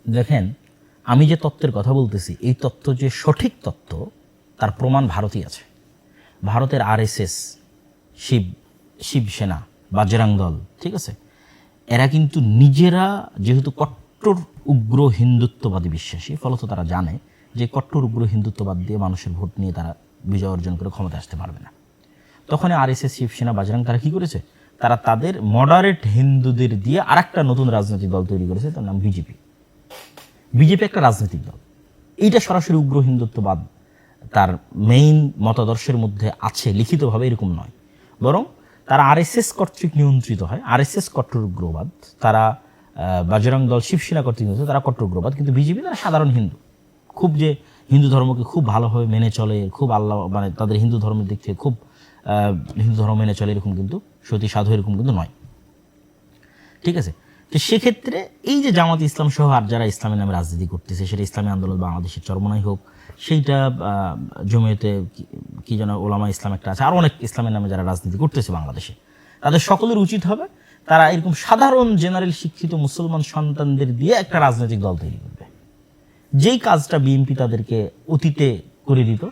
দেখেন, আমি যে তত্ত্বের কথা বলতেছি এই তত্ত্ব যে সঠিক তত্ত্ব তার প্রমাণ ভারতই আছে। ভারতের আরএসএস, শিবসেনা, বাজরাং দল, ঠিক আছে, এরা কিন্তু নিজেরা যেহেতু কট্টর উগ্র হিন্দুত্ববাদী বিশ্বাসী, ফলত তারা জানে যে কট্টর উগ্র হিন্দুত্ববাদ দিয়ে মানুষের ভোট নিয়ে তারা বিজয় অর্জন করে ক্ষমতা আসতে পারবে না। তখন আরএসএস, শিবসেনা, বাজরাং তারা কী করেছে, তারা তাদের মডারেট হিন্দুদের দিয়ে আরেকটা নতুন রাজনৈতিক দল তৈরি করেছে, তার নাম বিজেপি। বিজেপি একটা রাজনৈতিক দল, এইটা সরাসরি উগ্র হিন্দুত্ববাদ তার মেইন মতাদর্শের মধ্যে আছে লিখিতভাবে এরকম নয়, বরং তারা আরএসএস কর্তৃক নিয়ন্ত্রিত হয়। আরএসএস কট্টর উগ্রবাদ, তারা বাজরং দল, শিবসেনা কর্তৃক নিয়ন্ত্রিত, তারা কট্টর উগ্রবাদ। কিন্তু বিজেপি তারা সাধারণ হিন্দু, খুব যে হিন্দু ধর্মকে খুব ভালোভাবে মেনে চলে, খুব আল্লাহ মানে তাদের হিন্দু ধর্মের দিক থেকে খুব হিন্দু ধর্ম মেনে চলে এরকম কিন্তু সতী সাধু এরকম কিন্তু নয়, ঠিক আছে। তো সেক্ষেত্রে এই যে জামাত ইসলাম সহ আর যারা ইসলামের নামে রাজনীতি করতেছে, সেটা ইসলামী আন্দোলন বাংলাদেশের চরমনাই হোক, সেইটা জমিয়তে কি যেন ওলামা ইসলাম একটা আছে, আরও অনেক ইসলামের নামে যারা রাজনীতি করতেছে বাংলাদেশে, তাদের সকলের উচিত হবে তারা এরকম সাধারণ জেনারেল শিক্ষিত মুসলমান সন্তানদের দিয়ে একটা রাজনৈতিক দল তৈরি করবে। যেই কাজটা বিএনপি তাদেরকে অতীতে করে দিত,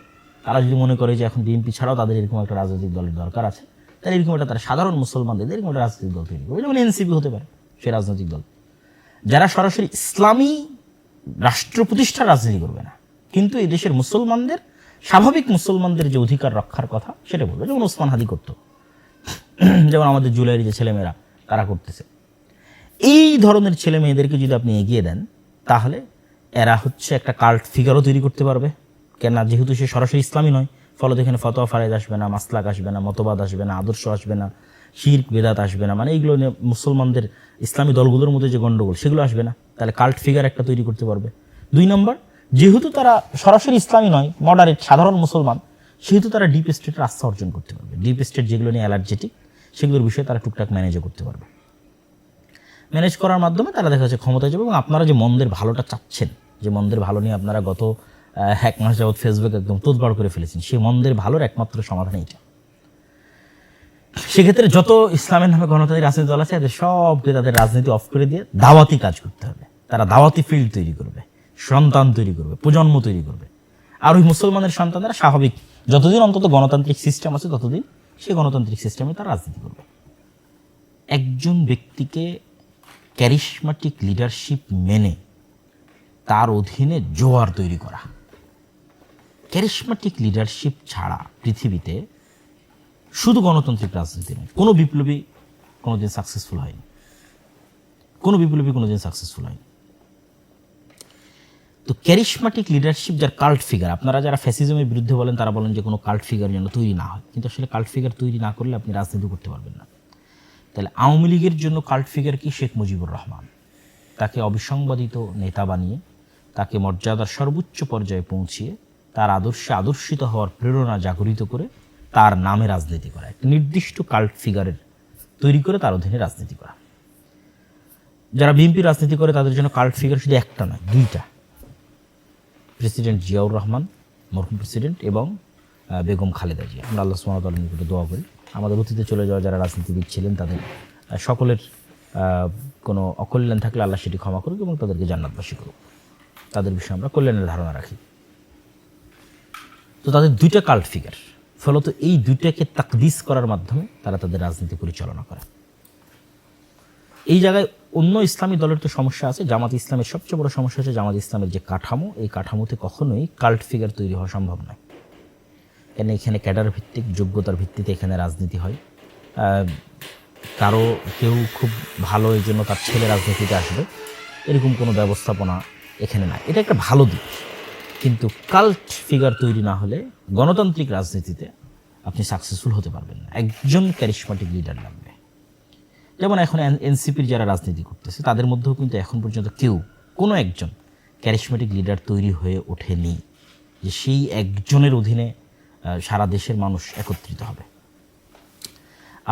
তারা যদি মনে করে যে এখন বিএনপি ছাড়াও তাদের এরকম একটা রাজনৈতিক দলের দরকার আছে, তাহলে এরকম একটা তারা সাধারণ মুসলমানদের এরকম একটা রাজনৈতিক দল তৈরি করবে, যেমন এনসিপি হতে পারে সেই রাজনৈতিক দল, যারা সরাসরি ইসলামী রাষ্ট্র প্রতিষ্ঠার রাজনীতি করবে না, কিন্তু এই দেশের মুসলমানদের, স্বাভাবিক মুসলমানদের যে অধিকার রক্ষার কথা সেটা বলবে, যেমন ওসমান হাদি করত, যেমন আমাদের জুলাইয়ের যে ছেলেমেয়েরা তারা করতেছে। এই ধরনের ছেলে মেয়েদেরকে যদি আপনি এগিয়ে দেন, তাহলে এরা হচ্ছে একটা কাল্ট ফিগারও তৈরি করতে পারবে, কেননা যেহেতু সে সরাসরি ইসলামী নয়, ফলত এখানে ফতোয়া ফারাইজ আসবে না, মাসলাক আসবে না, মতবাদ আসবে না, আদর্শ আসবে না, শিরক বেদাত আসবে না, মানে এইগুলো নিয়ে মুসলমানদের ইসলামী দলগুলোর মধ্যে যে গণ্ডগোল সেগুলো আসবে না, তাহলে কাল্ট ফিগার একটা তৈরি করতে পারবে। 2 নম্বর, যেহেতু তারা সরাসরি ইসলামী নয়, মডারেট সাধারণ মুসলমান, সেহেতু তারা ডিপ স্টেটের আস্থা অর্জন করতে পারবে। ডিপ স্টেট যেগুলো নিয়ে অ্যালার্জেটিক, সেগুলোর বিষয়ে তারা টুকটাক ম্যানেজও করতে পারবে। ম্যানেজ করার মাধ্যমে তারা দেখা যাচ্ছে ক্ষমতায় যাবে। এবং আপনারা যে মন্দের ভালোটা চাচ্ছেন, যে মন্দের ভালো নিয়ে আপনারা গত 1 মাস যাবৎ ফেসবুক একদম তোদবাড় করে ফেলেছেন, সেই মন্দের ভালোর একমাত্র সমাধান এইটা। সেক্ষেত্রে যত ইসলামের নামে গণতান্ত্রিক রাজনীতি দল আছে, এদের সবকে তাদের রাজনীতি অফ করে দিয়ে দাওয়াতি কাজ করতে হবে। তারা দাওয়াতি ফিল্ড তৈরি করবে, সন্তান তৈরি করবে, প্রজন্ম তৈরি করবে। আর ওই মুসলমানের সন্তানরা স্বাভাবিক, যতদিন অন্তত গণতান্ত্রিক সিস্টেম আছে ততদিন সেই গণতান্ত্রিক সিস্টেমে তারা রাজনীতি করবে। একজন ব্যক্তিকে ক্যারিশমাটিক লিডারশিপ মেনে তার অধীনে জোয়ার তৈরি করা, ক্যারিশমাটিক লিডারশিপ ছাড়া পৃথিবীতে শুধু গণতান্ত্রিক রাজনীতি নয়, কোনো বিপ্লবী কোনোদিন সাকসেসফুল হয়নি, কোনো বিপ্লবী কোনোদিন সাকসেসফুল হয়নি। তো ক্যারিশমাটিক লিডারশিপ যার কাল্ট ফিগার, আপনারা যারা ফ্যাসিজমের বিরুদ্ধে বলেন তারা বলেন যে কোনো কাল্ট ফিগার যেন তৈরি না হয়, কিন্তু আসলে কাল্ট ফিগার তৈরি না করলে আপনি রাজনীতি করতে পারবেন না। তাহলে আওয়ামী লীগের জন্য কাল্ট ফিগার কি? শেখ মুজিবুর রহমান। তাকে অবিসংবাদিত নেতা বানিয়ে, তাকে মর্যাদার সর্বোচ্চ পর্যায়ে পৌঁছিয়ে, তার আদর্শে আদর্শিত হওয়ার প্রেরণা জাগরিত করে তার নামে রাজনীতি করা, একটা নির্দিষ্ট কাল্ট ফিগারের তৈরি করে তার অধীনে রাজনীতি করা। যারা বিএনপি রাজনীতি করে তাদের জন্য কাল্ট ফিগার শুধু একটা নয়, 2টা, প্রেসিডেন্ট জিয়াউর রহমান, মরহুম প্রেসিডেন্ট, এবং বেগম খালেদা জিয়া। আমরা আল্লাহ সুবহানাহু ওয়া তাআলার নিকটে দোয়া করি আমাদের অতীতে চলে যাওয়া যারা রাজনীতিবিদ ছিলেন তাদের সকলের কোনো অকল্যাণ থাকলে আল্লাহ সেটি ক্ষমা করুক এবং তাদেরকে জান্নাতবাসী করুক, তাদের বিষয়ে আমরা কল্যাণের ধারণা রাখি। তো তাদের 2টা কাল্ট ফিগার, ফলত এই 2টাকে তাকদিস করার মাধ্যমে তারা তাদের রাজনীতি পরিচালনা করে। এই জায়গায় অন্য ইসলামী দলের তো সমস্যা আছে, জামাত ইসলামের সবচেয়ে বড় সমস্যা হচ্ছে জামাত ইসলামের যে কাঠামো, এই কাঠামোতে কখনোই কাল্ট ফিগার তৈরি হওয়া সম্ভব নয়। কেন এখানে ক্যাডার ভিত্তিক, যোগ্যতার ভিত্তিতে এখানে রাজনীতি হয়। কেউ খুব ভালো এই জন্য তার ছেলে রাজনীতিতে আসবে, এরকম কোনো ব্যবস্থাপনা এখানে নাই। এটা একটা ভালো দিক, কিন্তু কাল্ট ফিগার তৈরি না হলে গণতান্ত্রিক রাজনীতিতে আপনি সাকসেসফুল হতে পারবেন না। একজন ক্যারিশমাটিক লিডার লাগবে। যেমন এখন এনসিপির যারা রাজনীতি করতেছে তাদের মধ্যেও কিন্তু এখন পর্যন্ত কোনো একজন ক্যারিশমাটিক লিডার তৈরি হয়ে ওঠেনি যে সেই একজনের অধীনে সারা দেশের মানুষ একত্রিত হবে।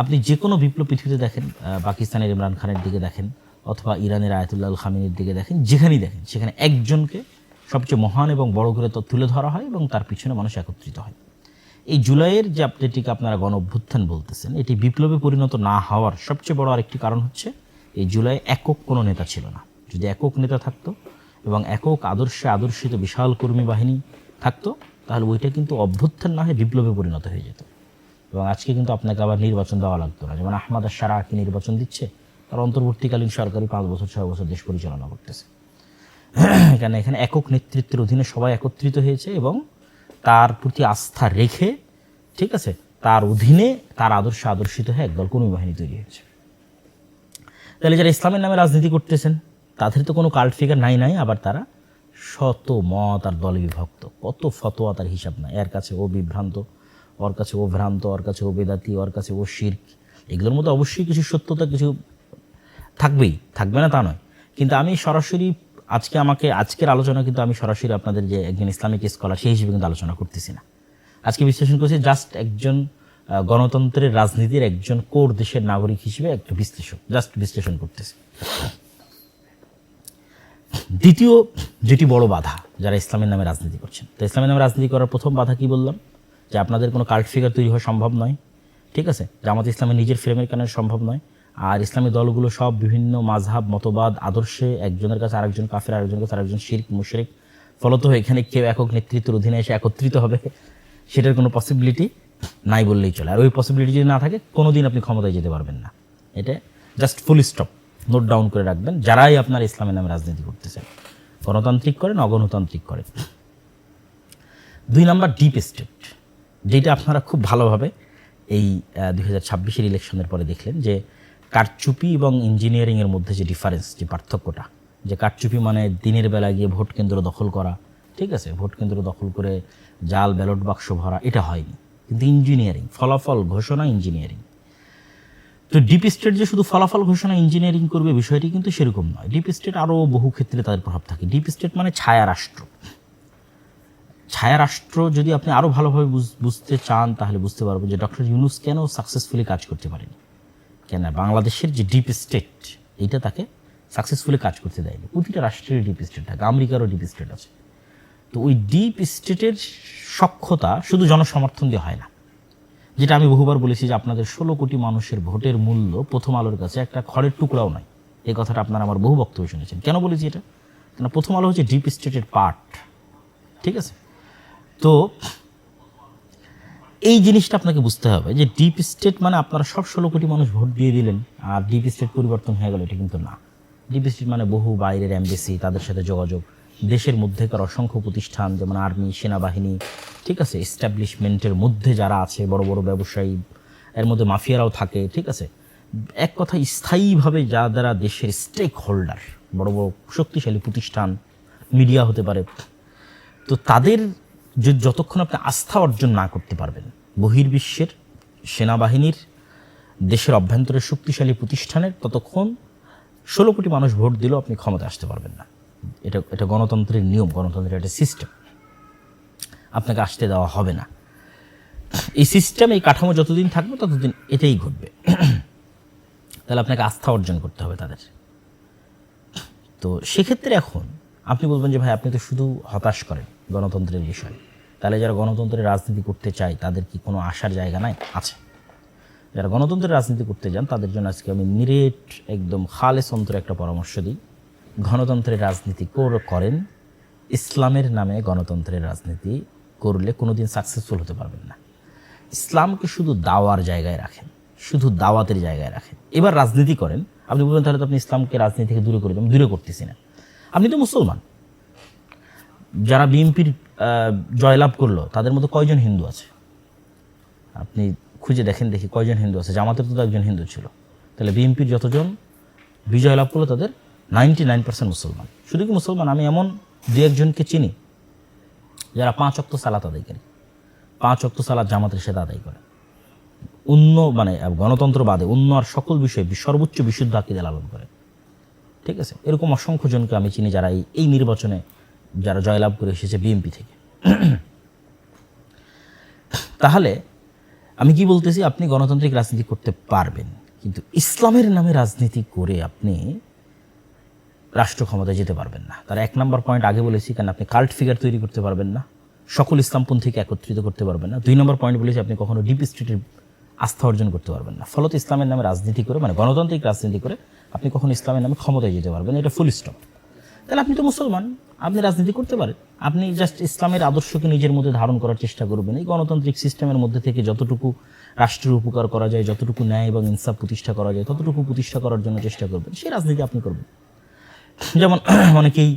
আপনি যে কোনো বিপ্লব পৃথিবীতে দেখেন, পাকিস্তানের ইমরান খানের দিকে দেখেন অথবা ইরানের আয়াতুল্লাহ আল খামেনির দিকে দেখেন, যেখানেই দেখেন সেখানে একজনকে সবচেয়ে মহান এবং বড় করে তুলে ধরা হয় এবং তার পিছনে মানুষ একত্রিত হয়। এই জুলাইয়ের যে যেটিকে আপনারা গণ অভ্যুত্থান বলতেছেন, এটি বিপ্লবে পরিণত না হওয়ার সবচেয়ে বড় আরেকটি কারণ হচ্ছে এই জুলাই একক কোনো নেতা ছিল না। যদি একক নেতা থাকতো এবং একক আদর্শে আদর্শিত বিশাল কর্মী বাহিনী থাকতো, তাহলে ওইটা কিন্তু অভ্যুত্থান না হয়ে বিপ্লবে পরিণত হয়ে যেত। এবং আজকে কিন্তু আপনাকে আবার নির্বাচন দেওয়া লাগতো না। যেমন আহমদ আশ-শারা কি নির্বাচন দিচ্ছে, তার অন্তর্বর্তীকালীন সরকারি 5 বছর 6 বছর দেশ পরিচালনা করতেছে। কেন এখানে একক নেতৃত্বের অধীনে সবাই একত্রিত হয়েছে এবং তার প্রতি আস্থা রেখে, ঠিক আছে, তার অধীনে তার আদর্শে আদর্শিত হয়ে একদল কর্মী বাহিনী তৈরি হয়েছে। তাহলে যারা ইসলামের নামে রাজনীতি করতেছেন তাদের তো কোনো কাল্ট ফিগার নাই, আবার তারা শত মত আর দলে বিভক্ত, কত ফতোয়া তার হিসাব নাই। এর কাছে ও বিভ্রান্ত, ওর কাছে ও ভ্রান্ত, ওর কাছে ও বেদাতি, ওর কাছে ও শিরক। এগুলোর মধ্যে অবশ্যই কিছু সত্যতা কিছু থাকবেই, থাকবে না তা নয়। কিন্তু আমি সরাসরি আজকের আলোচনা কিন্তু আমি সরাসরি আপনাদের যে একজন ইসলামিক স্কলার সেই হিসেবে কিন্তু আলোচনা করতেছি না। আজকে বিশ্লেষণ করছি জাস্ট একজন গণতন্ত্রের রাজনীতির একজন কোর দেশের নাগরিক হিসেবে একটা বিশ্লেষণ করতেছি। দ্বিতীয় যেটি বড় বাধা যারা ইসলামের নামে রাজনীতি করছেন, তো ইসলামের নামে রাজনীতি করার প্রথম বাধা কি বললাম, যে আপনাদের কোনো কাল্ট ফিগার তৈরি হওয়া সম্ভব নয়, ঠিক আছে, জামাত ইসলামের নিজের ফ্রেমের কারণে সম্ভব নয়। আর ইসলামী দলগুলো সব বিভিন্ন মাযহাব মতবাদ আদর্শে, একজনের কাছে আরেকজন কাফের, আরেকজনের কাছে আরেকজন শিরক মুশরিক। ফলত এখানে কেউ একক নেতৃত্বের অধীনে এসে একত্রিত হবে সেটার কোনো পসিবিলিটি নাই বললেই চলে। আর ওই পসিবিলিটি যদি না থাকে কোনোদিন আপনি ক্ষমতায় যেতে পারবেন না। এটা just full stop, note down করে রাখবেন যারাই আপনার ইসলামের নামে রাজনীতি করতেছেন, গণতান্ত্রিক করেন অগণতান্ত্রিক করেন। 2 নম্বর ডিপ স্টেট, যেটা আপনারা খুব ভালোভাবে এই 2026-এর ইলেকশনের পরে দেখলেন যে কারচুপি এবং ইঞ্জিনিয়ারিংয়ের মধ্যে যে ডিফারেন্স, যে পার্থক্যটা, যে কারচুপি মানে দিনের বেলা গিয়ে ভোট কেন্দ্র দখল করা, ঠিক আছে, ভোট কেন্দ্র দখল করে জাল ব্যালট বাক্স ভরা, এটা হয়নি। কিন্তু ইঞ্জিনিয়ারিং, ফলাফল ঘোষণা, ইঞ্জিনিয়ারিং। তো ডিপ স্টেট যে শুধু ফলাফল ঘোষণা ইঞ্জিনিয়ারিং করবে বিষয়টি কিন্তু সেরকম নয়। ডিপ স্টেট আরও বহু ক্ষেত্রে তাদের প্রভাব থাকে। ডিপ স্টেট মানে ছায়া রাষ্ট্র। ছায়া রাষ্ট্র যদি আপনি আরও ভালোভাবে বুঝতে চান তাহলে বুঝতে পারবেন যে ডক্টর ইউনূস কেন সাকসেসফুলি কাজ করতে পারেনি, কেন বাংলাদেশের যে ডিপ স্টেট এইটা তাকে সাকসেসফুলি কাজ করতে দেয়নি। প্রতিটা রাষ্ট্রের ডিপ স্টেট থাকে, আমেরিকারও ডিপ স্টেট আছে। তো ওই ডিপ স্টেটের সক্ষতা শুধু জনসমর্থন দিয়ে হয় না। যেটা আমি বহুবার বলেছি যে আপনাদের 16 কোটি মানুষের ভোটের মূল্য প্রথম আলোর কাছে একটা খড়ের টুকরাও নয়। এই কথাটা আপনারা আমার বহু বক্তব্য শুনেছেন। কেন বলেছি এটা? কেন প্রথম আলো হচ্ছে ডিপ স্টেটের পার্ট, ঠিক আছে। তো এই জিনিসটা আপনাকে বুঝতে হবে যে ডিপ স্টেট মানে আপনারা সব 16 কোটি মানুষ ভোট দিয়ে দিলেন আর ডিপ স্টেট পরিবর্তন হয়ে গেল, এটা কিন্তু না। ডিপ স্টেট মানে বহু বাইরের এমবেসি, তাদের সাথে যোগাযোগ, দেশের মধ্যেকার অসংখ্য প্রতিষ্ঠান যেমন আর্মি, সেনাবাহিনী, ঠিক আছে, এস্টাবলিশমেন্টের মধ্যে যারা আছে, বড় বড় ব্যবসায়ী, এর মধ্যে মাফিয়ারাও থাকে, ঠিক আছে। এক কথা স্থায়ীভাবে যারা দেশের স্টেক হোল্ডার, বড় বড় শক্তিশালী প্রতিষ্ঠান, মিডিয়া হতে পারে, তো তাদের যতক্ষণ আপনি আস্থা অর্জন না করতে পারবেন, বহির্বিশ্বের সেনাবাহিনীর, দেশের অভ্যন্তরের শক্তিশালী প্রতিষ্ঠানের, ততক্ষণ 16 কোটি মানুষ ভোট দিলেও আপনি ক্ষমতা আসতে পারবেন না। এটা গণতন্ত্রের নিয়ম, গণতন্ত্রের একটা সিস্টেম, আপনাকে আসতে দেওয়া হবে না। এই সিস্টেম, এই কাঠামো যতদিন থাকবে ততদিন এটাই ঘটবে। তাহলে আপনাকে আস্থা অর্জন করতে হবে তাদের। তো সেক্ষেত্রে এখন আপনি বলবেন যে ভাই আপনি তো শুধু হতাশ করেন গণতন্ত্রের বিষয়ে, তাহলে যারা গণতন্ত্রের রাজনীতি করতে চায় তাদের কি কোনো আশার জায়গা নাই? আছে। যারা গণতন্ত্রের রাজনীতি করতে যান তাদের জন্য আজকে আমি নিরেট একদম খালেস অন্তরে একটা পরামর্শ দিই, গণতন্ত্রের রাজনীতি করেন, ইসলামের নামে গণতন্ত্রের রাজনীতি করলে কোনোদিন সাকসেসফুল হতে পারবেন না। ইসলামকে শুধু দাওয়ার জায়গায় রাখেন, শুধু দাওয়াতের জায়গায় রাখেন, এবার রাজনীতি করেন। আপনি বলবেন তাহলে তো আপনি ইসলামকে রাজনীতি থেকে দূরে করে দেন। দূরে করতেছি না, আপনি তো মুসলমান। যারা বিএনপির জয়লাভ করলো তাদের মধ্যে কয়জন হিন্দু আছে? আপনি খুঁজে দেখেন, দেখি কয়জন হিন্দু আছে। জামাতের তো একজন হিন্দু ছিল। তাহলে বিএনপির যতজন বিজয় লাভ করলো তাদের 99% মুসলমান। শুধু কি মুসলমান, আমি এমন 2-1জনকে চিনি যারা 5 ওয়াক্ত সালাত আদায়কারী, 5 ওয়াক্ত সালাত জামাতের সাথে আদায় করে, মানে গণতন্ত্র বাদে অন্য আর সকল বিষয়ে সর্বোচ্চ বিশুদ্ধ আকীদা লালন করে, ঠিক আছে। এরকম অসংখ্য জনকে আমি চিনি যারা এই নির্বাচনে যারা জয়লাভ করে এসেছে বিএনপি থেকে। তাহলে আমি কি বলতেছি, আপনি গণতান্ত্রিক রাজনীতি করতে পারবেন, কিন্তু ইসলামের নামে রাজনীতি করে আপনি রাষ্ট্র ক্ষমতায় যেতে পারবেন না। তার 1 নম্বর পয়েন্ট আগে বলেছি, কারণ আপনি কাল্ট ফিগার তৈরি করতে পারবেন না, সকল ইসলামপন্থীকে একত্রিত করতে পারবেন না। 2 নম্বর পয়েন্ট বলেছি, আপনি কখনো ডিপ স্টেটের আস্থা অর্জন করতে পারবেন না। ফলত ইসলামের নামে রাজনীতি করে, মানে গণতান্ত্রিক রাজনীতি করে আপনি কখনো ইসলামের নামে ক্ষমতায় যেতে পারবেন না। এটা ফুল স্টপ। তাহলে আপনি তো মুসলমান, আপনি রাজনীতি করতে পারেন। আপনি জাস্ট ইসলামের আদর্শকে নিজের মধ্যে ধারণ করার চেষ্টা করবেন। এই গণতান্ত্রিক সিস্টেমের মধ্যে থেকে যতটুকু রাষ্ট্রের উপকার করা যায়, যতটুকু ন্যায় এবং ইনসাফ প্রতিষ্ঠা করা যায়, ততটুকু প্রতিষ্ঠা করার জন্য চেষ্টা করবেন। সেই রাজনীতি আপনি করবেন। যেমন অনেকেই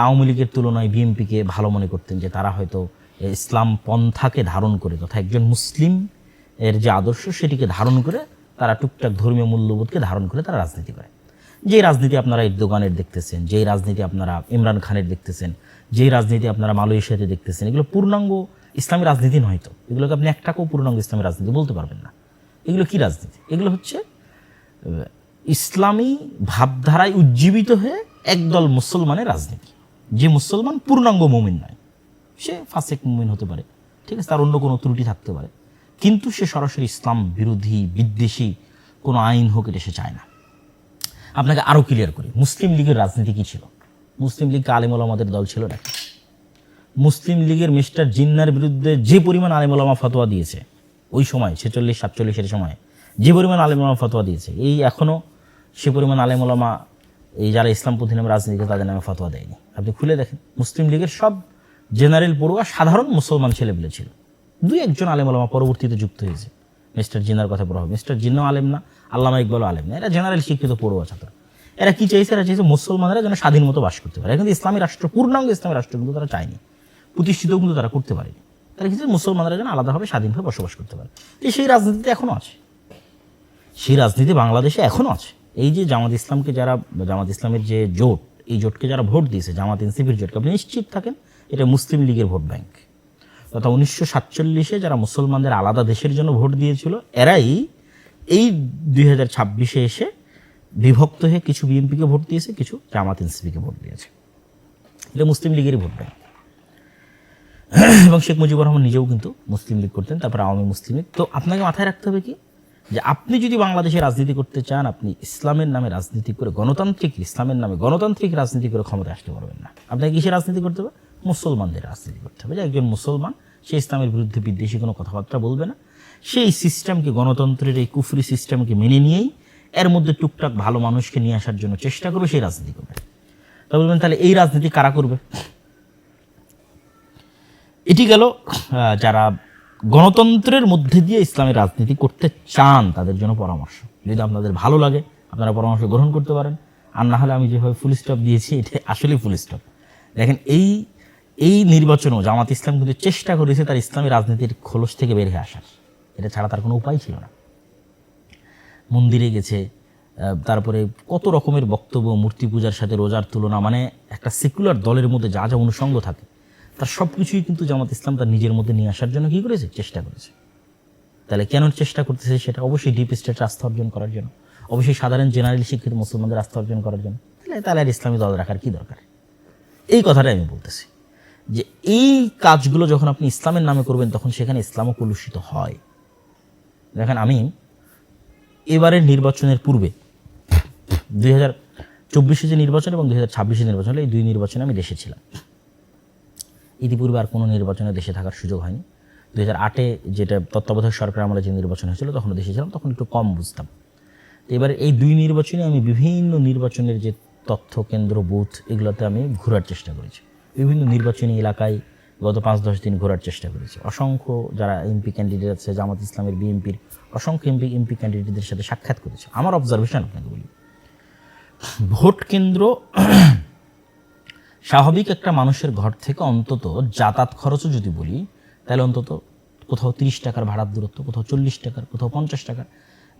আওয়ামী লীগের তুলনায় বিএনপিকে ভালো মনে করতেন, যে তারা হয়তো ইসলাম পন্থাকে ধারণ করে, তথা একজন মুসলিম এর যে আদর্শ সেটিকে ধারণ করে, তারা টুকটাক ধর্মীয় মূল্যবোধকে ধারণ করে তারা রাজনীতি করে। যেই রাজনীতি আপনারা এরদোগানের দেখতেছেন, যেই রাজনীতি আপনারা ইমরান খানের দেখতেছেন, যেই রাজনীতি আপনারা মালয়েশিয়াতে দেখতেছেন, এগুলো পূর্ণাঙ্গ ইসলামী রাজনীতি নয়। তো এগুলোকে আপনি একটাকেও পূর্ণাঙ্গ ইসলামী রাজনীতি বলতে পারবেন না। এগুলো কি রাজনীতি? এগুলো হচ্ছে ইসলামী ভাবধারায় উজ্জীবিত হয়ে একদল মুসলমানের রাজনীতি। যে মুসলমান পূর্ণাঙ্গ মুমিন নয়, সে ফাসেক মুমিন হতে পারে, ঠিক আছে, তার অন্য কোনো ত্রুটি থাকতে পারে, কিন্তু সে সরাসরি ইসলাম বিরোধী বিদ্বেষী কোনো আইন হোক এটা সে চায় না। আপনাকে আরও ক্লিয়ার করি, মুসলিম লীগের রাজনীতি কী ছিল? মুসলিম লীগ আলেম ওলামাদের দল ছিল নাকি? মুসলিম লীগের মিস্টার জিন্নার বিরুদ্ধে যে পরিমাণ আলেম ওলামা ফতোয়া দিয়েছে ওই সময় 46-47 সময়ে, যে পরিমাণ আলেম ওলামা ফতোয়া দিয়েছে, এই এখনও সে পরিমাণ আলেম ওলামা এই যারা ইসলামপন্থী নামে রাজনীতি করে তাদের নামে ফতোয়া দেয়নি। আপনি খুলে দেখেন, মুসলিম লীগের সব জেনারেল পড়ুয়া সাধারণ মুসলমান ছেলেপেলে ছিল। 2-1 জন আলেম ওলামা পরবর্তীতে যুক্ত হয়েছে। মিস্টার জিন্নার কথা বলা হবে, মিস্টার জিন্নাও আলেম না, আল্লামা ইকবালও আলেম না, এরা জেনারেল শিক্ষিত পড়ুয়া ছাত্র। এরা কি চাইছে? এরা চাইছে মুসলমানরা যেন স্বাধীন মতো বাস করতে পারে। কিন্তু ইসলামী রাষ্ট্র, পূর্ণাঙ্গ ইসলামী রাষ্ট্র কিন্তু তারা চায়নি, প্রতিষ্ঠিতও কিন্তু তারা করতে পারেনি। তারা কিন্তু মুসলমানরা যেন আলাদাভাবে স্বাধীনভাবে বসবাস করতে পারে। সেই রাজনীতিতে এখনও আছে, সেই রাজনীতি বাংলাদেশে এখনও আছে। এই যে জামাত ইসলামকে যারা, জামাত ইসলামের যে জোট, এই জোটকে যারা ভোট দিয়েছে, জামাত এনসিপির জোটকে, আপনি নিশ্চিত থাকেন এটা মুসলিম লীগের ভোট ব্যাংক। তথা 1947-এ যারা মুসলমানদের আলাদা দেশের জন্য ভোট দিয়েছিল, এরাই এই 2026-এ এসে বিভক্ত হয়ে কিছু বিএনপিকে ভোট দিয়েছে, কিছু জামাত এনসিপিকে ভোট দিয়েছে। এটা মুসলিম লীগেরই ভোট ব্যাংক। এবং শেখ মুজিবুর রহমান নিজেও কিন্তু মুসলিম লীগ করতেন, তারপর আওয়ামী মুসলিম লীগ। তো আপনাকে মাথায় রাখতে হবে কি, যে আপনি যদি বাংলাদেশে রাজনীতি করতে চান, আপনি ইসলামের নামে রাজনীতি করে, গণতান্ত্রিক ইসলামের নামে গণতান্ত্রিক রাজনীতি করে ক্ষমতায় আসতে পারবেন না। আপনাকে কিসে রাজনীতি করতে হবে? মুসলমানদের রাজনীতি করতে হবে। যে একজন মুসলমান, সে ইসলামের বিরুদ্ধে বিদ্বেষী কোনো কথাবার্তা বলবে না, সেই সিস্টেমকে, গণতন্ত্রের এই কুফরি সিস্টেমকে মেনে নিয়েই এর মধ্যে টুকটাক ভালো মানুষকে নিয়ে আসার জন্য চেষ্টা করবে, সেই রাজনীতি করবে। তা বলবেন তাহলে এই রাজনীতি কারা করবে? এটি গেল যারা গণতন্ত্রের মধ্যে দিয়ে ইসলামের রাজনীতি করতে চান তাদের জন্য পরামর্শ। যদি আপনাদের ভালো লাগে আপনারা পরামর্শ গ্রহণ করতে পারেন, আর না হলে আমি যেভাবে ফুল স্টপ দিয়েছি এটা আসলেই ফুল স্টপ। দেখেন, এই নির্বাচনেও জামাত ইসলাম কিন্তু চেষ্টা করেছে তার ইসলামী রাজনীতির খোলস থেকে বের হয়ে আসার। এটা ছাড়া তার কোনো উপায় ছিল না। মন্দিরে গেছে, তারপরে কত রকমের বক্তব্য, মূর্তি পূজার সাথে রোজার তুলনা, মানে একটা সেকুলার দলের মধ্যে যা যা অনুষঙ্গ থাকে তার সব কিছুই কিন্তু জামাত ইসলাম তার নিজের মধ্যে নিয়ে আসার জন্য কী করেছে? চেষ্টা করেছে। তাহলে কেন চেষ্টা করতেছে? সেটা অবশ্যই ডিপ স্টেটের আস্থা অর্জন করার জন্য, অবশ্যই সাধারণ জেনারেল শিক্ষিত মুসলমানদের আস্থা অর্জন করার জন্য। তাহলে আর ইসলামী দল রাখার কী দরকার? এই কথাটাই আমি বলতেছি, যে এই কাজগুলো যখন আপনি ইসলামের নামে করবেন তখন সেখানে ইসলামও কলুষিত হয়। দেখেন, আমি এবারের নির্বাচনের পূর্বে 2024-এ যে নির্বাচন এবং 2026-এ নির্বাচন, এই দুই নির্বাচনে আমি দেশে ছিলাম। ইতিপূর্বে আর কোনো নির্বাচনে দেশে থাকার সুযোগ হয়নি। 2008-এ যেটা তত্ত্বাবধায়ক সরকার আমলে যে নির্বাচন হয়েছিল তখন দেশে ছিলাম, তখন একটু কম বুঝতাম। এবার এই দুই নির্বাচনে আমি বিভিন্ন নির্বাচনের যে তথ্য কেন্দ্র, বুথ, এগুলোতে আমি ঘোরার চেষ্টা করেছি। বিভিন্ন নির্বাচনী এলাকায় গত 5-10 দিন ঘোরার চেষ্টা করেছি। অসংখ্য যারা এমপি ক্যান্ডিডেট আছে, জামাত ইসলামের, বিএনপির অসংখ্য এমপি ক্যান্ডিডেটদের সাথে সাক্ষাৎ করেছি। আমার অবজারভেশন আপনাকে বলি, ভোট কেন্দ্র স্বাভাবিক একটা মানুষের ঘর থেকে অন্তত যাতায়াত খরচও যদি বলি, তাহলে অন্তত কোথাও 30 টাকার ভাড়ার দূরত্ব, কোথাও 40 টাকার, কোথাও 50 টাকার।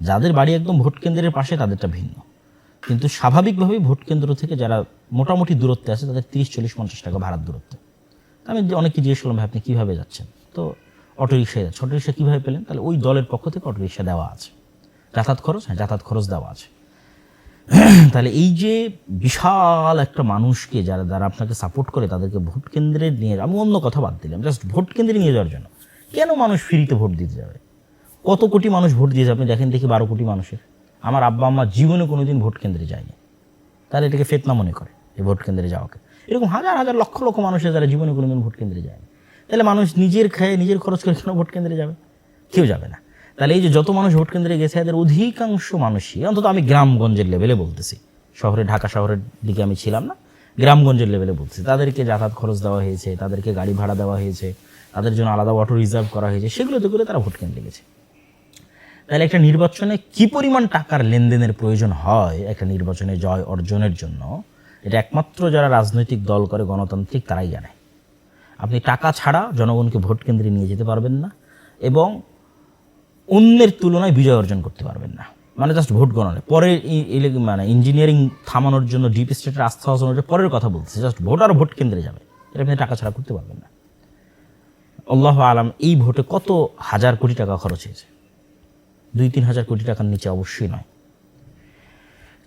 যাদের বাড়ি একদম ভোট কেন্দ্রের পাশে তাদেরটা ভিন্ন, কিন্তু স্বাভাবিকভাবেই ভোট কেন্দ্র থেকে যারা মোটামুটি দূরত্বে আছে তাদের 30, 40, 50 টাকা ভাড়ার দূরত্ব। আমি অনেককে জিজ্ঞেস করলাম, ভাই আপনি কীভাবে যাচ্ছেন? তো অটোরিক্সায় যাচ্ছে। অটোরিক্সা কীভাবে পেলেন? তাহলে ওই দলের পক্ষ থেকে অটোরিক্সা দেওয়া আছে, যাতায়াত খরচ, হ্যাঁ যাতায়াত খরচ দেওয়া আছে। তাহলে এই যে বিশাল একটা মানুষকে যারা আপনাকে সাপোর্ট করে তাদেরকে ভোট কেন্দ্রে নিয়ে, আমি অন্য কথা বাদ দিলাম, জাস্ট ভোট কেন্দ্রে নিয়ে যাওয়ার জন্য কেন মানুষ ফ্রিতে ভোট দিতে যাবে? কত কোটি মানুষ ভোট দিয়েছে আপনি দেখেন, দেখি 12 কোটি মানুষের। আমার আব্বা আম্মা জীবনে কোনোদিন ভোট কেন্দ্রে যায়নি, তাহলে এটাকে ফেতনা মনে করে এই ভোট কেন্দ্রে যাওয়াকে। এরকম হাজার হাজার লক্ষ লক্ষ মানুষের যারা জীবনে কোনোদিন ভোট কেন্দ্রে যায়নি, তাহলে মানুষ নিজের খায় নিজের খরচ করে কেন ভোট কেন্দ্রে যাবে? কেউ যাবে না। তাহলে এই যে যত মানুষ ভোট কেন্দ্রে গেছে এদের অধিকাংশ মানুষই, অন্তত আমি গ্রামগঞ্জের লেভেলে বলতেছি, শহরে, ঢাকা শহরের দিকে আমি ছিলাম না, গ্রামগঞ্জের লেভেলে বলছি, তাদেরকে যাতায়াত খরচ দেওয়া হয়েছে, তাদেরকে গাড়ি ভাড়া দেওয়া হয়েছে, তাদের জন্য আলাদা অটো রিজার্ভ করা হয়েছে, সেগুলোতে করে তারা ভোট কেন্দ্রে গেছে। তাহলে একটা নির্বাচনে কি পরিমাণ টাকার লেনদেনের প্রয়োজন হয় একটা নির্বাচনে জয় অর্জনের জন্য, এটা একমাত্র যারা রাজনৈতিক দল করে গণতান্ত্রিক তারাই জানে। আপনি টাকা ছাড়া জনগণকে ভোট কেন্দ্রে নিয়ে যেতে পারবেন না এবং অন্যের তুলনায় বিজয় অর্জন করতে পারবেন না। মানে জাস্ট ভোট গণনা পরে মানে ইঞ্জিনিয়ারিং থামানোর জন্য ডিপ স্টেটের আস্থা হাসানোর পরের কথা বলছে, জাস্ট ভোট আর ভোট কেন্দ্রে যাবে, এটা আপনি টাকা ছাড়া করতে পারবেন না। আল্লাহ আলাম এই ভোটে কত হাজার কোটি টাকা খরচ হয়েছে, 2-3 হাজার কোটি টাকার নিচে অবশ্যই নয়।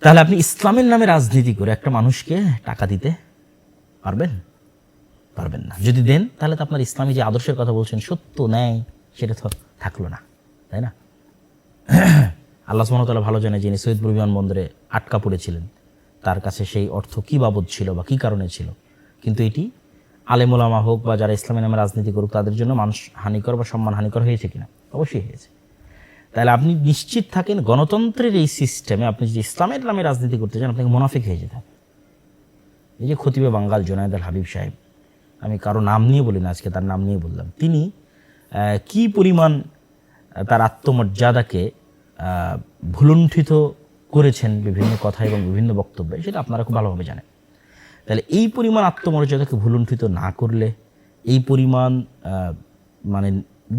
তাহলে আপনি ইসলামের নামে রাজনীতি করে একটা মানুষকে টাকা দিতে পারবেন? পারবেন না। যদি দেন তাহলে তো আপনার ইসলামী যে আদর্শের কথা বলছেন সত্য ন্যায় সেটা তো থাকলো না, তাই না? আল্লাহ সুবহানাহু ওয়া তাআলা ভালো জানে, যিনি সৈয়দপুর বিমানবন্দরে আটকা পড়েছিলেন তার কাছে সেই অর্থ কী বাবদ ছিল বা কী কারণে ছিল, কিন্তু এটি আলেম ওলামা হোক বা যারা ইসলামের নামে রাজনীতি করুক তাদের জন্য মানুষ হানিকর বা সম্মান হানিকর হয়েছে কিনা? অবশ্যই হয়েছে। তাহলে আপনি নিশ্চিত থাকেন গণতন্ত্রের এই সিস্টেমে আপনি যদি ইসলামের নামে রাজনীতি করতে চান আপনাকে মুনাফিক হয়ে যেতে হবে। এই যে খতিবে বাঙ্গাল জুনায়েদ আল হাবিব সাহেব, আমি কারো নাম নিয়ে বলি না, আজকে তার নাম নিয়ে বললাম, তিনি কি পরিমাণ তার আত্মমর্যাদাকে ভুলুণ্ঠিত করেছেন বিভিন্ন কথা এবং বিভিন্ন বক্তব্যে, সেটা আপনারা খুব ভালোভাবে জানেন। তাহলে এই পরিমাণ আত্মমর্যাদাকে ভুলুণ্ঠিত না করলে, এই পরিমাণ মানে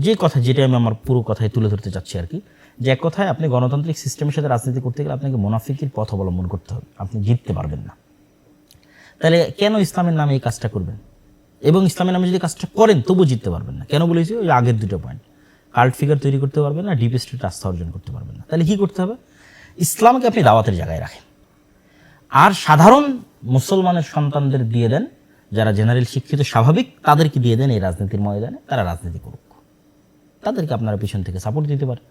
যে কথা, যেটা আমি আমার পুরো কথায় তুলে ধরতে চাচ্ছি আর কি, যে এক কথায় আপনি গণতান্ত্রিক সিস্টেমের সাথে রাজনীতি করতে গেলে আপনাকে মুনাফিকের পথ অবলম্বন করতে হবে, আপনি জিততে পারবেন না। তাহলে কেন ইসলামের নামে এই কাজটা করবেন? এবং ইসলামের নামে যদি কাজটা করেন তবু জিততে পারবেন না। কেন বলেছি? ওই আগের দুটো পয়েন্ট, কাল্ট ফিগার তৈরি করতে পারবেন না, ডিপ স্টেট আস্থা অর্জন করতে পারবেন না। তাহলে কী করতে হবে? ইসলামকে আপনি দাওয়াতের জায়গায় রাখেন, আর সাধারণ মুসলমানের সন্তানদের দিয়ে দেন, যারা জেনারেল শিক্ষিত স্বাভাবিক তাদেরকে দিয়ে দেন এই রাজনীতির ময়দানে, তারা রাজনীতি করুক, তাদেরকে আপনারা পিছন থেকে সাপোর্ট দিতে পারেন।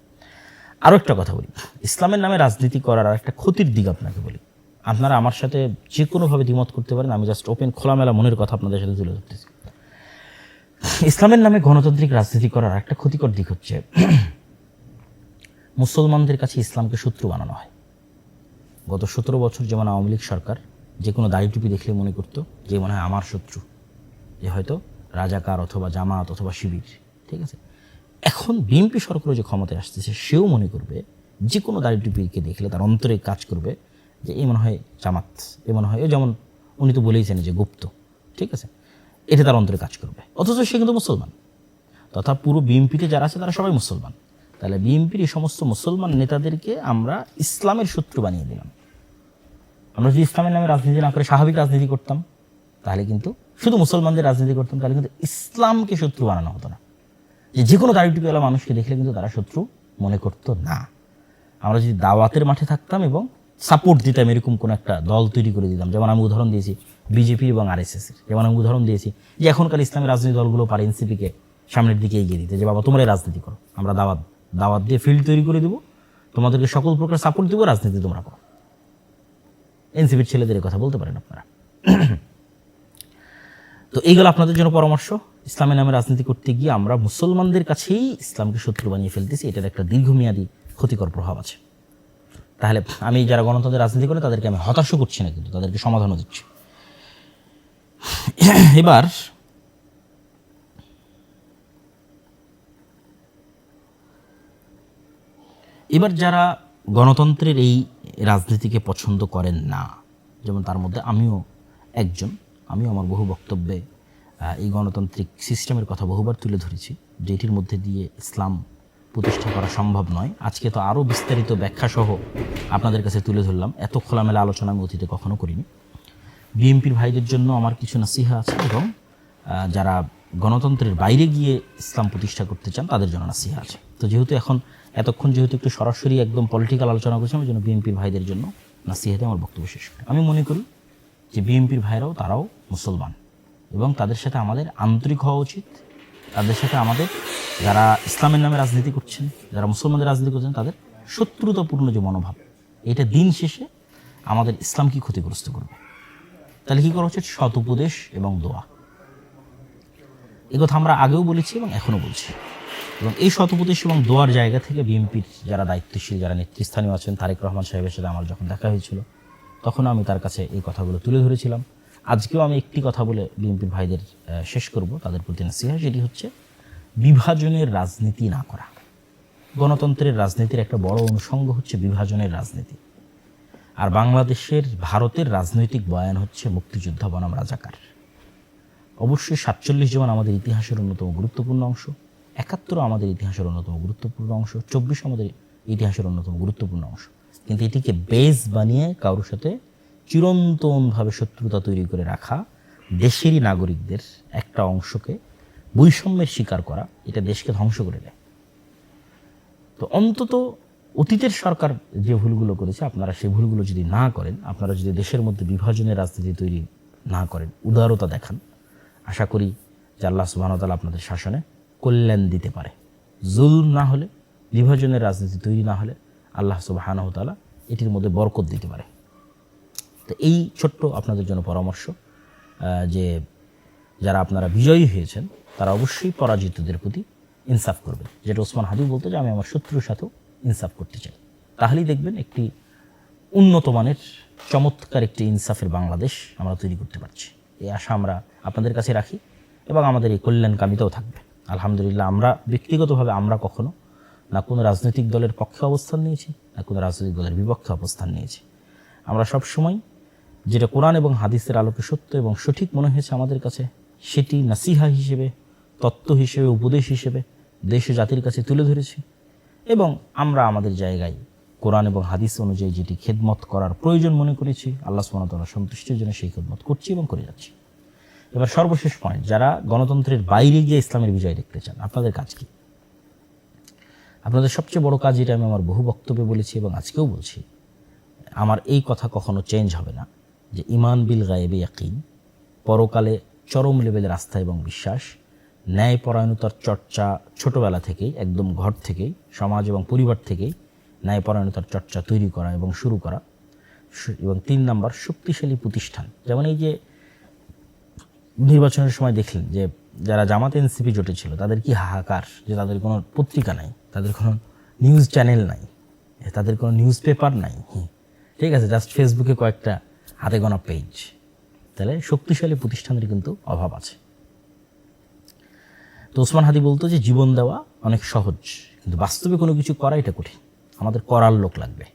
আরও একটা কথা বলি, ইসলামের নামে রাজনীতি করার আর একটা ক্ষতির দিক আপনাকে বলি। আপনারা আমার সাথে যে কোনোভাবে দ্বিমত করতে পারেন, আমি জাস্ট ওপেন খোলামেলা মনের কথা আপনাদের সাথে তুলে ধরতেছি। ইসলামের নামে গণতান্ত্রিক রাজনীতি করার একটা ক্ষতিকর দিক হচ্ছে মুসলমানদের কাছে ইসলামকে শত্রু বানানো হয়। গত 17 বছর যেমন আওয়ামী লীগ সরকার যে কোনো দাড়ি টুপি দেখলে মনে করতো যে মনে হয় আমার শত্রু, যে হয়তো রাজাকার অথবা জামাত অথবা শিবির, ঠিক আছে। এখন বিএনপি সরকারও যে ক্ষমতায় আসতেছে, সেও মনে করবে যে কোনো দাড়ি টুপিকে দেখলে তার অন্তরে কাজ করবে যে এই মনে হয় জামাত, এ মনে হয়, যেমন উনি তো বলেইছেন যে গুপ্ত, ঠিক আছে, এটা তার অন্তরে কাজ করবে, অথচ সে কিন্তু মুসলমান। তথা পুরো বিএনপিতে যারা আছে তারা সবাই মুসলমান। তাহলে বিএনপির এই সমস্ত মুসলমান নেতাদেরকে আমরা ইসলামের শত্রু বানিয়ে দিলাম। আমরা যদি ইসলামের নামে রাজনীতি না করে স্বাভাবিক রাজনীতি করতাম, তাহলে কিন্তু শুধু মুসলমানদের রাজনীতি করতাম, তাহলে কিন্তু ইসলামকে শত্রু বানানো হতো না। যে কোনো দাড়ি টুপিওয়ালা মানুষকে দেখলে কিন্তু তারা শত্রু মনে করতো না। আমরা যদি দাওয়াতের মাঠে থাকতাম এবং সাপোর্ট দিতাম, এরকম কোনো একটা দল তৈরি করে দিতাম, যেমন আমি উদাহরণ দিয়েছি বিজেপি এবং আরএসএসের, যেমন আমি উদাহরণ দিয়েছি যে এখনকার ইসলামী রাজনৈতিক দলগুলো পারে এনসিপিকে সামনের দিকে এগিয়ে দিতে, যে বাবা তোমরাই রাজনীতি করো, আমরা দাওয়াত দিয়ে ফিল্ড তৈরি করে দেবো, তোমাদেরকে সকল প্রকার সাপোর্ট দেবো, রাজনীতি তোমরা করো। এনসিপির ছেলেদের কথা বলতে পারেন আপনারা। তো এইগুলো আপনাদের জন্য পরামর্শ। ইসলামের নামে রাজনীতি করতে গিয়ে আমরা মুসলমানদের কাছেই ইসলামকে শত্রু বানিয়ে ফেলতেছি, এটার একটা দীর্ঘমেয়াদী ক্ষতিকর প্রভাব আছে। তাহলে আমি যারা গণতন্ত্রের রাজনীতি করে তাদেরকে আমি হতাশও করছি না, কিন্তু তাদেরকে সমাধানও দিচ্ছি। এবার যারা গণতন্ত্রের এই রাজনীতিকে পছন্দ করেন না, যেমন তার মধ্যে আমিও একজন, আমিও আমার বহু বক্তব্যে এই গণতান্ত্রিক সিস্টেমের কথা বহুবার তুলে ধরেছি, যেটির মধ্যে দিয়ে ইসলাম প্রতিষ্ঠা করা সম্ভব নয়। আজকে তো আরও বিস্তারিত ব্যাখ্যাসহ আপনাদের কাছে তুলে ধরলাম, এত খোলামেলা আলোচনা আমি অতীতে কখনো করিনি। বিএনপির ভাইদের জন্য আমার কিছু নাসিহা আছে, এবং যারা গণতন্ত্রের বাইরে গিয়ে ইসলাম প্রতিষ্ঠা করতে চান তাদের জন্য নাসিহা আছে। তো যেহেতু এতক্ষণ যেহেতু একটু সরাসরি একদম পলিটিক্যাল আলোচনা করছিলাম, ওই জন্য বিএনপির ভাইদের জন্য নাসিহাতে আমার বক্তব্য শেষ করি। আমি মনে করি যে বিএনপির ভাইরাও তারাও মুসলমান, এবং তাদের সাথে আমাদের আন্তরিক হওয়া উচিত। তাদের সাথে আমাদের, যারা ইসলামের নামে রাজনীতি করছেন, যারা মুসলমানদের রাজনীতি করছেন, তাদের শত্রুতাপূর্ণ যে মনোভাব, এটা দিন শেষে আমাদের ইসলামকে ক্ষতিগ্রস্ত করবে। তাহলে কী করা উচিত? সৎ উপদেশ এবং দোয়া। এই কথা আমরা আগেও বলেছি এবং এখনও বলছি। এবং এই সৎ উপদেশ এবং দোয়ার জায়গা থেকে বিএনপির যারা দায়িত্বশীল, যারা নেতৃস্থানীয় আছেন, তারেক রহমান সাহেবের সাথে আমার যখন দেখা হয়েছিল, তখন আমি তার কাছে এই কথাগুলো তুলে ধরেছিলাম। আজকেও আমি একটি কথা বলে বিএনপির ভাইদের শেষ করব, তাদের প্রতি নসিহত, সেটি হচ্ছে বিভাজনের রাজনীতি না করা। গণতন্ত্রের রাজনীতির একটা বড় অনুষঙ্গ হচ্ছে বিভাজনের রাজনীতি। আর বাংলাদেশের, ভারতের রাজনৈতিক বয়ান হচ্ছে মুক্তিযোদ্ধা বনাম রাজাকার। অবশ্যই 47 যেমন আমাদের ইতিহাসের অন্যতম গুরুত্বপূর্ণ অংশ, 71 আমাদের ইতিহাসের অন্যতম গুরুত্বপূর্ণ অংশ, 24 আমাদের ইতিহাসের অন্যতম গুরুত্বপূর্ণ অংশ, কিন্তু এটিকে বেস বানিয়ে কারোর সাথে চিরন্তনভাবে শত্রুতা তৈরি করে রাখা, দেশেরই নাগরিকদের একটা অংশকে বৈষম্যের শিকার করা, এটা দেশকে ধ্বংস করে দেয়। তো অন্তত অতীতের সরকার যে ভুলগুলো করেছে, আপনারা সেই ভুলগুলো যদি না করেন, আপনারা যদি দেশের মধ্যে বিভাজনের রাজনীতি তৈরি না করেন, উদারতা দেখান, আশা করি যে আল্লাহ সুবহানাহু ওয়া তাআলা আপনাদের শাসনে কল্যাণ দিতে পারে। জুলম না হলে, বিভাজনের রাজনীতি তৈরি না হলে আল্লাহ সুবহানাহু ওয়া তাআলা এটির মধ্যে বরকত দিতে পারে। তো এই ছোট্ট আপনাদের জন্য পরামর্শ যে যারা আপনারা বিজয়ী হয়েছেন তারা অবশ্যই পরাজিতদের প্রতি ইনসাফ করবেন, যেটা ওসমান হাদি বলতো যে আমি আমার শত্রুর সাথেও ইনসাফ করতে চাই। তাহলেই দেখবেন একটি উন্নত মানের চমৎকার একটি ইনসাফের বাংলাদেশ আমরা তৈরি করতে পারছি। এই আশা আমরা আপনাদের কাছে রাখি এবং আমাদের এই কল্যাণকামিতাও থাকবে। আলহামদুলিল্লাহ, আমরা ব্যক্তিগতভাবে আমরা কখনো না কোনো রাজনৈতিক দলের পক্ষে অবস্থান নিয়েছি, না কোনো রাজনৈতিক দলের বিপক্ষে অবস্থান নিয়েছি। আমরা সবসময় যেটা কোরআন এবং হাদিসের আলোকে সত্য এবং সঠিক মনে হয়েছে আমাদের কাছে, সেটি নাসিহা হিসেবে, তত্ত্ব হিসেবে, উপদেশ হিসেবে দেশ ও জাতির কাছে তুলে ধরেছি এবং আমরা আমাদের জায়গায় কোরআন এবং হাদিস অনুযায়ী যেটি খেদমত করার প্রয়োজন মনে করেছি, আল্লাহ সুবহানাহু ওয়া তাআলার সন্তুষ্টির জন্য সেই খেদমত করছি এবং করে যাচ্ছি। এবার সর্বশেষ পয়েন্ট, যারা গণতন্ত্রের বাইরে গিয়ে ইসলামের বিজয় দেখতে চান, আপনাদের কাজ কি? আপনাদের সবচেয়ে বড় কাজ, যেটা আমি আমার বহু বক্তব্যে বলেছি এবং আজকেও বলছি, আমার এই কথা কখনো চেঞ্জ হবে না, যে ঈমান বিল গায়বে ইয়াকিন, পরকালে চরম লেভেলের আস্থা এবং বিশ্বাস, ন্যায়পরায়ণতার চর্চা ছোটোবেলা থেকেই, একদম ঘর থেকেই, সমাজ এবং পরিবার থেকেই ন্যায়পরায়ণতার চর্চা তৈরি করা এবং শুরু করা, এবং 3 নাম্বার শক্তিশালী প্রতিষ্ঠান। যেমন এই যে নির্বাচনের সময় দেখলেন যে যারা জামাত এনসিপি জোটে ছিল তাদের কি হাহাকার, যে তাদের কোনো পত্রিকা নাই, তাদের কোনো নিউজ চ্যানেল নাই, তাদের কোনো নিউজ পেপার নাই, ঠিক আছে, জাস্ট ফেসবুকে কয়েকটা হাতে গোনা পেজ। তাহলে শক্তিশালী প্রতিষ্ঠানের কিন্তু অভাব আছে। তো ওসমান হাদি বলতো যে জীবন দেওয়া অনেক সহজ, কিন্তু বাস্তবে কোনো কিছু করা এটা কঠিন। আমাদের করার লোক লাগবে,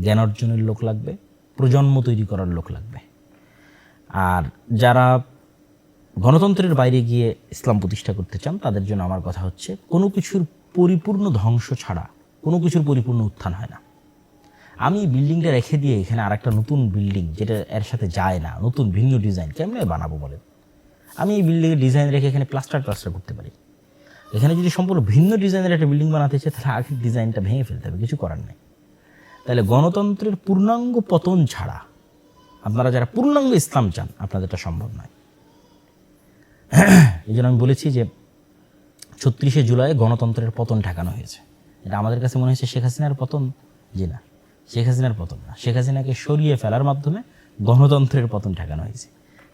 জ্ঞান অর্জনের লোক লাগবে, প্রজন্ম তৈরি করার লোক লাগবে। আর যারা গণতন্ত্রের বাইরে গিয়ে ইসলাম প্রতিষ্ঠা করতে চান, তাদের জন্য আমার কথা হচ্ছে, কোনো কিছুর পরিপূর্ণ ধ্বংস ছাড়া কোনো কিছুর পরিপূর্ণ উত্থান হয় না। আমি বিল্ডিংটা রেখে দিয়ে এখানে আরেকটা নতুন বিল্ডিং, যেটা এর সাথে যায় না, নতুন ভিন্ন ডিজাইন কেমনে বানাবো বলেন? আমি এই বিল্ডিংয়ের ডিজাইন রেখে এখানে প্লাস্টার করতে পারি। এখানে যদি সম্পূর্ণ ভিন্ন ডিজাইনের একটা বিল্ডিং বানাতে চাই, তাহলে আগের ডিজাইনটা ভেঙে ফেলতে হবে, কিছু করার নেই। তাহলে গণতন্ত্রের পূর্ণাঙ্গ পতন ছাড়া, আপনারা যারা পূর্ণাঙ্গ ইসলাম চান, আপনাদেরটা সম্ভব নয়। এই জন্য আমি বলেছি যে 36শে জুলাই গণতন্ত্রের পতন ঠেকানো হয়েছে। এটা আমাদের কাছে মনে হয়েছে শেখ হাসিনার পতন, জি না, শেখ হাসিনার পতন না, শেখ হাসিনাকে সরিয়ে ফেলার মাধ্যমে গণতন্ত্রের পতন ঠেকানো হয়েছে।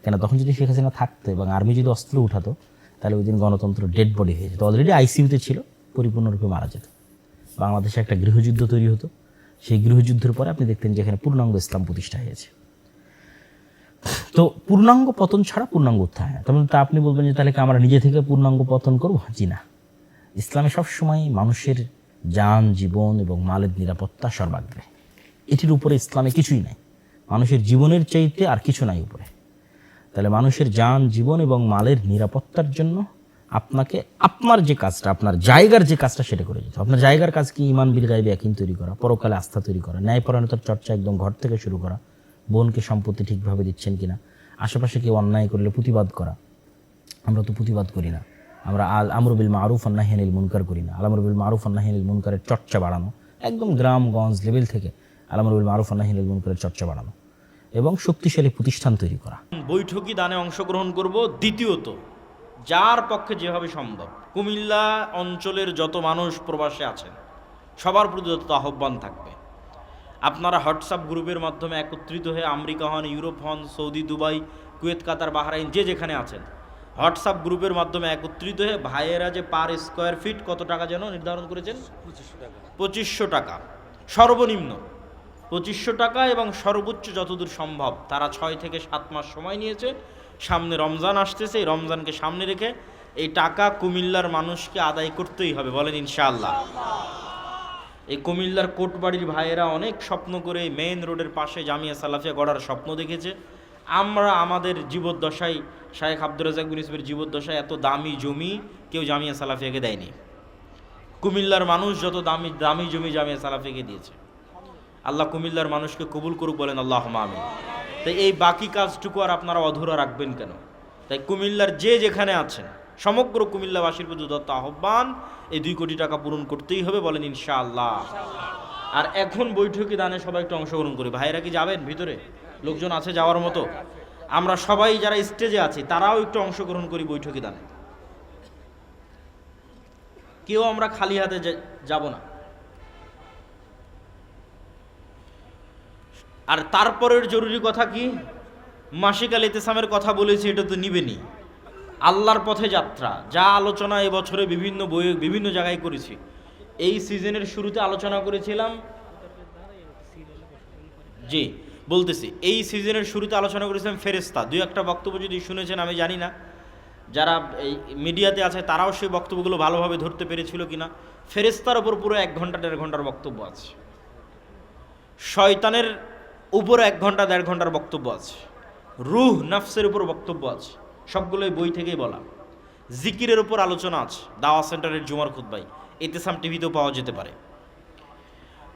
কেন, তখন যদি শেখ হাসিনা থাকতো এবং আর্মি যদি অস্ত্র উঠাতো, তাহলে ওই দিন গণতন্ত্র ডেড বডি হয়ে যেত, অলরেডি আইসিইউতে ছিল, পরিপূর্ণরূপে মারা যেত। বাংলাদেশে একটা গৃহযুদ্ধ তৈরি হতো, সেই গৃহযুদ্ধের পরে আপনি দেখতেন যে এখানে পূর্ণাঙ্গ ইসলাম প্রতিষ্ঠা হয়েছে। তো পূর্ণাঙ্গ পতন ছাড়া পূর্ণাঙ্গ উত্থান হয় না। তবে তা আপনি বলবেন যে তাহলে কি আমরা নিজে থেকে পূর্ণাঙ্গ পতন করবো? জি না, ইসলামে সবসময় মানুষের জান, জীবন এবং মালের নিরাপত্তা সর্বাগ্রে। এটির উপরে ইসলামে কিছুই নাই, মানুষের জীবনের চাইতে আর কিছু নাই উপরে। তাহলে মানুষের জান, জীবন এবং মালের নিরাপত্তার জন্য আপনাকে আপনার যে কাজটা, আপনার জায়গার যে কাজটা, সেটা করে যেতে হবে। আপনার জায়গার কাজ কি? ঈমান বিল গায়বে ইয়াকিন তৈরি করা, পরকালে আস্থা তৈরি করা, ন্যায়পরায়ণতার চর্চা একদম ঘর থেকে শুরু করা, বোনকে সম্পত্তি ঠিকভাবে দিচ্ছেন কিনা, আশেপাশে কেউ অন্যায় করলে প্রতিবাদ করা। আমরা তো প্রতিবাদ করি না, আমরা আল আমরু বিল মারুফ ওয়ান নাহি আনিল মুনকার করি না। আল আমরু বিল মারুফ ওয়ান নাহি আনিল মুনকারের চর্চা বাড়ানো, একদম গ্রামগঞ্জ লেভেল থেকে আল আমরু বিল মারুফ ওয়ান নাহি আনিল মুনকারের চর্চা বাড়ানো এবং শক্তিশালী প্রতিষ্ঠান তৈরি করা। বৈঠকি দানে অংশগ্রহণ করব। দ্বিতীয়ত, যার পক্ষে যেভাবে সম্ভব, কুমিল্লা অঞ্চলের যত মানুষ প্রবাসে আছেন সবার প্রতি যত আহ্বান থাকবে, আপনারা হোয়াটসঅ্যাপ গ্রুপের মাধ্যমে একত্রিত হয়ে, আমেরিকা হন, ইউরোপ হন, সৌদি, দুবাই, কুয়েত, কাতার, বাহরাইন, যে যেখানে আছেন, হোয়াটসঅ্যাপ গ্রুপের মাধ্যমে একত্রিত হয়ে ভাইয়েরা যে পার স্কোয়ার ফিট কত টাকা যেন নির্ধারণ করেছেন, 2500 টাকা সর্বনিম্ন 2500 টাকা, এবং সর্বোচ্চ যতদূর সম্ভব তারা 6 থেকে 7 মাস সময় নিয়েছে। সামনে রমজান আসতেছে, এই রমজানকে সামনে রেখে এই টাকা কুমিল্লার মানুষকে আদায় করতেই হবে, বলেন ইনশাআল্লাহ। এই কুমিল্লার কোটবাড়ির ভাইয়েরা অনেক স্বপ্ন করে মেইন রোডের পাশে জামিয়া সালাফিয়া গড়ার স্বপ্ন দেখেছে। আমরা আমাদের জীবদ্দশায়, শায়েখ আব্দুর রাজ্জাক বিন ইউসুফের জীবদ্দশায় এত দামি জমি কেউ জামিয়া সালাফিয়াকে দেয়নি। কুমিল্লার মানুষ যত দামি দামি জমি জামিয়া সালাফিয়াকে দিয়েছে। আল্লাহ কুমিল্লার মানুষকে কবুল করুক, বলেন আল্লাহুম্মা আমিন। তাই এই বাকি কাজটুকু আর আপনারা অধুরা রাখবেন কেন? তাই কুমিল্লার যে যেখানে আছেন সমগ্র কুমিল্লাবাসীর প্রতি দত্ত আহ্বান, এই 2 কোটি টাকা পূরণ করতেই হবে, বলেন ইনশাআল্লাহ। আর এখন বৈঠকে দানে সবাই একটু অংশগ্রহণ করি। ভাইয়েরা কি যাবেন ভিতরে? লোকজন আছে যাওয়ার মতো? আমরা সবাই যারা স্টেজে আছি তারাও একটু অংশগ্রহণ করি বৈঠকে দানে। কেউ আমরা খালি হাতে যাব না। আর তারপরের জরুরি কথা কি, মাসিক আল ইতিসামের কথা বলেছি, এটা তো নিবেনি। আল্লাহর পথে যাত্রা, যা আলোচনা এবছরে বিভিন্ন বইয়ে বিভিন্ন জায়গায় করেছি। এই সিজনের শুরুতে আলোচনা করেছিলাম, জি বলতেছি, এই সিজনের শুরুতে আলোচনা করেছিলাম ফেরেশতা। 2-1টা বক্তব্য যদি শুনেছেন আমি জানি না, যারা এই মিডিয়াতে আছে তারাও সেই বক্তব্যগুলো ভালোভাবে ধরতে পেরেছিল কিনা। ফেরেশতার ওপর পুরো 1 ঘন্টা 1.5 ঘন্টার বক্তব্য আছে, শয়তানের উপর 1 ঘন্টা 1.5 ঘন্টার বক্তব্য আছে, রূহ নফসের উপর বক্তব্য আছে, সবগুলোই বই থেকেই বলা। জিকিরের উপর আলোচনা আছে দাওয়া সেন্টারের জুমার খুতবায়, ইতিসাম টিভিতেও পাওয়া যেতে পারে।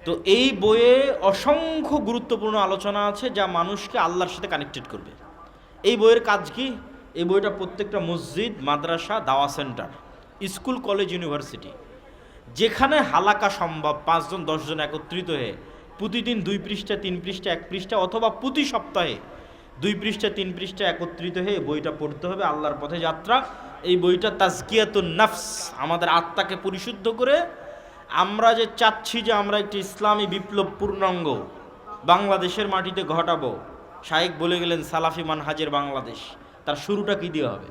তো এই বইয়ে অসংখ্য গুরুত্বপূর্ণ আলোচনা আছে যা মানুষকে আল্লাহর সাথে কানেক্টেড করবে। এই বইয়ের কাজ কি? এই বইটা প্রত্যেকটা মসজিদ, মাদ্রাসা, দাওয়া সেন্টার, স্কুল, কলেজ, ইউনিভার্সিটি, যেখানে হালাকা সম্ভব 5 জন 10 জন একত্রিত হয়ে প্রতিদিন 2 পৃষ্ঠা 3 পৃষ্ঠা 1 পৃষ্ঠা অথবা প্রতি সপ্তাহে 2 পৃষ্ঠা 3 পৃষ্ঠা একত্রিত হয়ে বইটা পড়তে হবে। আল্লাহর পথে যাত্রা। এই বইটা তাজকিয়াতুন নফস, আমাদের আত্মাকে পরিশুদ্ধ করে আমরা যে চাচ্ছি যে আমরা একটি ইসলামী বিপ্লব পূর্ণাঙ্গ বাংলাদেশের মাটিতে ঘটাবো। শায়েখ বলে গেলেন সালাফি মানহাজের বাংলাদেশ। তার শুরুটা কি দিয়ে হবে?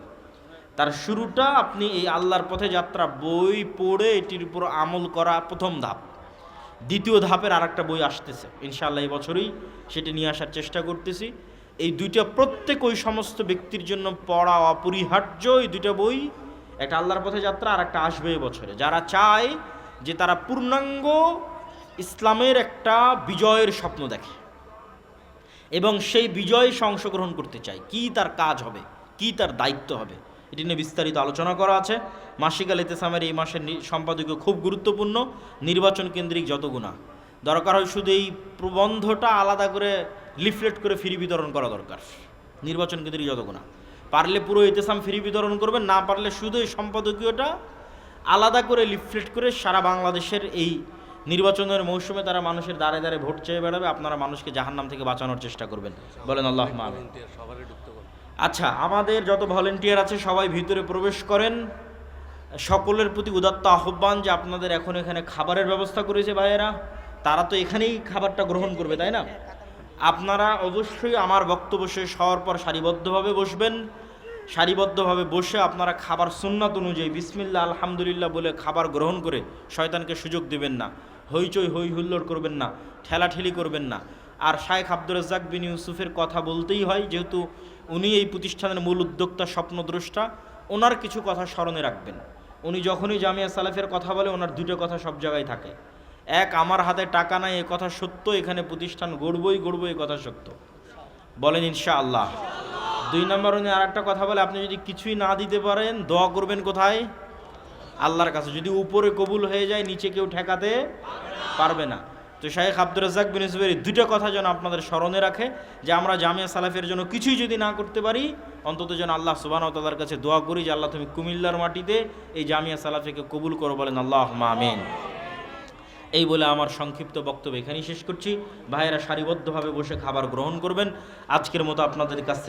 তার শুরুটা আপনি এই আল্লাহর পথে যাত্রা বই পড়ে এটির উপর আমল করা প্রথম ধাপ। দ্বিতীয় ধাপের আরেকটা বই আসতেছে ইনশাআল্লাহ, এই বছরই সেটি নিয়ে আসার চেষ্টা করতেছি। এই 2টা প্রত্যেক ওই সমস্ত ব্যক্তির জন্য পড়া অপরিহার্য। এই 2টা বই, একটা আল্লাহর পথে যাত্রা আর একটা আসবে এই বছরে, যারা চায় যে তারা পূর্ণাঙ্গ ইসলামের একটা বিজয়ের স্বপ্ন দেখে এবং সেই বিজয়ে অংশগ্রহণ করতে চায়, কি তার কাজ হবে, কি তার দায়িত্ব হবে, এটি নিয়ে বিস্তারিত আলোচনা করা আছে। মাসিক আল ইতিসামের এই মাসের সম্পাদকীয় খুব গুরুত্বপূর্ণ। নির্বাচন কেন্দ্রিক যত গুণা দরকার হয়, শুধু এই প্রবন্ধটা আলাদা করে লিফলেট করে ফ্রি বিতরণ করা দরকার। নির্বাচন কেন্দ্রিক যত গুণা, পারলে পুরো ইতিসাম ফ্রি বিতরণ করবেন, না পারলে শুধু এই সম্পাদকীয়টা আলাদা করে লিফলেট করে সারা বাংলাদেশের এই নির্বাচনের মৌসুমে তারা মানুষের দ্বারে দ্বারে ভোট চেয়ে বেড়াবে। আপনারা মানুষকে জাহান্নাম থেকে বাঁচানোর চেষ্টা করবেন, বলেন আল্লাহুম্মা আমিন। আচ্ছা, আমাদের যত ভলেন্টিয়ার আছে সবাই ভিতরে প্রবেশ করেন। সকলের প্রতি উদাত্ত আহ্বান যে আপনাদের এখন এখানে খাবারের ব্যবস্থা করেছে ভাইয়েরা, তারা তো এখানেই খাবারটা গ্রহণ করবে, তাই না? আপনারা অবশ্যই আমার বক্তব্য শেষ হওয়ার পর সারিবদ্ধভাবে বসবেন। সারিবদ্ধভাবে বসে আপনারা খাবার সুন্নাত অনুযায়ী বিসমিল্লাহ আলহামদুলিল্লাহ বলে খাবার গ্রহণ করে শয়তানকে সুযোগ দেবেন না, হইচই হই হুল্লোড় করবেন না, ঠেলাঠেলি করবেন না। আর শায়েখ আব্দুর রাজ্জাক বিন ইউসুফের কথা বলতেই হয়, যেহেতু উনি এই প্রতিষ্ঠানের মূল উদ্যোক্তা, স্বপ্নদ্রষ্টা। ওনার কিছু কথা স্মরণে রাখবেন। উনি যখনই জামিয়া সালাফের কথা বলে ওনার 2টা কথা সব জায়গায় থাকে। এক, আমার হাতে টাকা নাই, এ কথা সত্য, এখানে প্রতিষ্ঠান গড়বই গড়ব, এ কথা সত্য, বলেন ইনশাআল্লাহ। 2 নম্বর উনি আর একটা কথা বলে, আপনি যদি কিছুই না দিতে পারেন দোয়া করবেন কোথায়? আল্লাহর কাছে। যদি উপরে কবুল হয়ে যায় নিচে কেউ ঠেকাতে পারবে না। তো শায়েখ আব্দুর রাজ্জাক বিন ইউসুফের 2টা কথা যেন আপনাদের স্মরণে রাখে, যে আমরা জামিয়া সালাফের জন্য কিছুই যদি না করতে পারি অন্তত যেন আল্লাহ সুবহানাহু ওয়া তাআলার কাছে দোয়া করি যে আল্লাহ তুমি কুমিল্লার মাটিতে এই জামিয়া সালাফিকে কবুল করো, বলেন আল্লাহুম্মা আমিন। এই বলে আমার সংক্ষিপ্ত বক্তব্য এখানেই শেষ করছি। ভাইয়েরা সারিবদ্ধভাবে বসে খাবার গ্রহণ করবেন। আজকের মতো আপনাদের কাছে